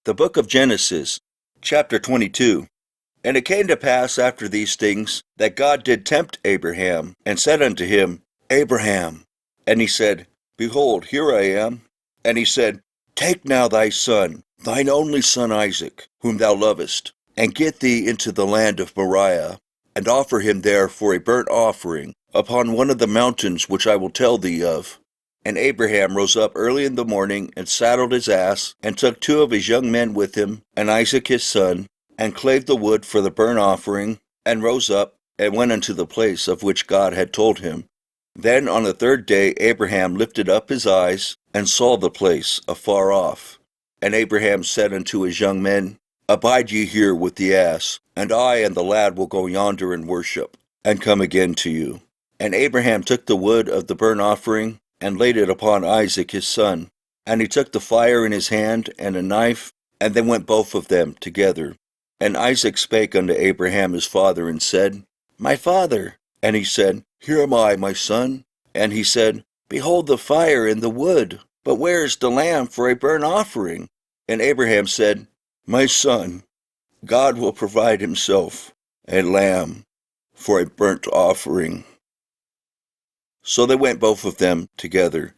The book of Genesis, chapter 22. And it came to pass after these things, that God did tempt Abraham, and said unto him, Abraham. And he said, Behold, here I am. And he said, Take now thy son, thine only son Isaac, whom thou lovest, and get thee into the land of Moriah, and offer him there for a burnt offering, upon one of the mountains which I will tell thee of. And Abraham rose up early in the morning, and saddled his ass, and took 2 of his young men with him, and Isaac his son, and clave the wood for the burnt offering, and rose up, and went unto the place of which God had told him. Then on the 3rd day Abraham lifted up his eyes, and saw the place afar off. And Abraham said unto his young men, Abide ye here with the ass, and I and the lad will go yonder and worship, and come again to you. And Abraham took the wood of the burnt offering, and laid it upon Isaac his son. And he took the fire in his hand, and a knife, and they went both of them together. And Isaac spake unto Abraham his father, and said, My father. And he said, Here am I, my son. And he said, Behold the fire and the wood, but where is the lamb for a burnt offering? And Abraham said, My son, God will provide himself a lamb for a burnt offering. So they went both of them together.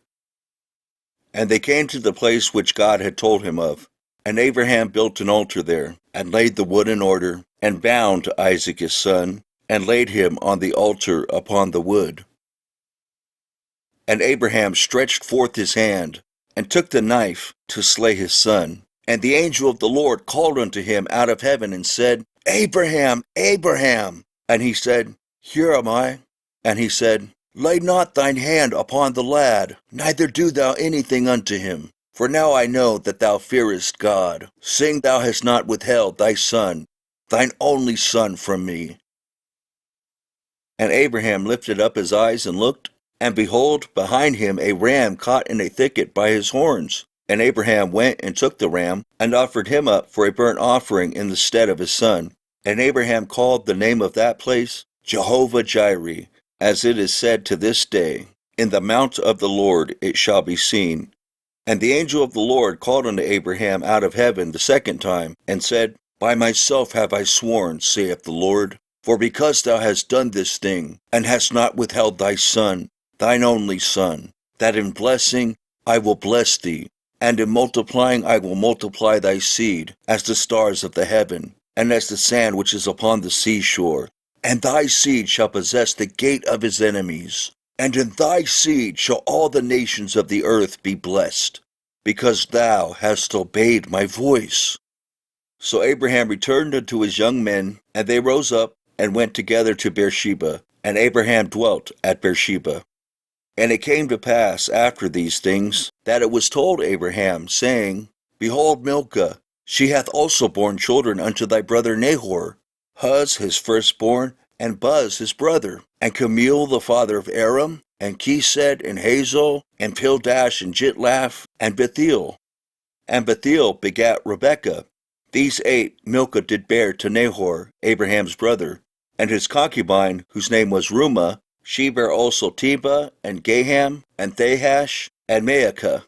And they came to the place which God had told him of. And Abraham built an altar there, and laid the wood in order, and bound Isaac his son, and laid him on the altar upon the wood. And Abraham stretched forth his hand, and took the knife to slay his son. And the angel of the Lord called unto him out of heaven, and said, Abraham, Abraham. And he said, Here am I. And he said, Lay not thine hand upon the lad, neither do thou anything unto him. For now I know that thou fearest God, seeing thou hast not withheld thy son, thine only son, from me. And Abraham lifted up his eyes and looked, and behold, behind him a ram caught in a thicket by his horns. And Abraham went and took the ram, and offered him up for a burnt offering in the stead of his son. And Abraham called the name of that place Jehovah-Jireh, as it is said to this day, In the mount of the Lord it shall be seen. And the angel of the Lord called unto Abraham out of heaven the 2nd time, and said, By myself have I sworn, saith the Lord, for because thou hast done this thing, and hast not withheld thy son, thine only son, that in blessing I will bless thee, and in multiplying I will multiply thy seed, as the stars of the heaven, and as the sand which is upon the seashore. And thy seed shall possess the gate of his enemies, and in thy seed shall all the nations of the earth be blessed, because thou hast obeyed my voice. So Abraham returned unto his young men, and they rose up, and went together to Beersheba, and Abraham dwelt at Beersheba. And it came to pass after these things, that it was told Abraham, saying, Behold Milcah, she hath also borne children unto thy brother Nahor, Huz his firstborn, and Buz his brother, and Kemuel the father of Aram, and Chesed, and Hazo, and Pildash, and Jidlaph, and Bethuel. And Bethuel begat Rebekah. These 8 Milcah did bear to Nahor, Abraham's brother, and his concubine, whose name was Reumah. She bare also Tebah, and Gaham, and Thahash, and Maachah.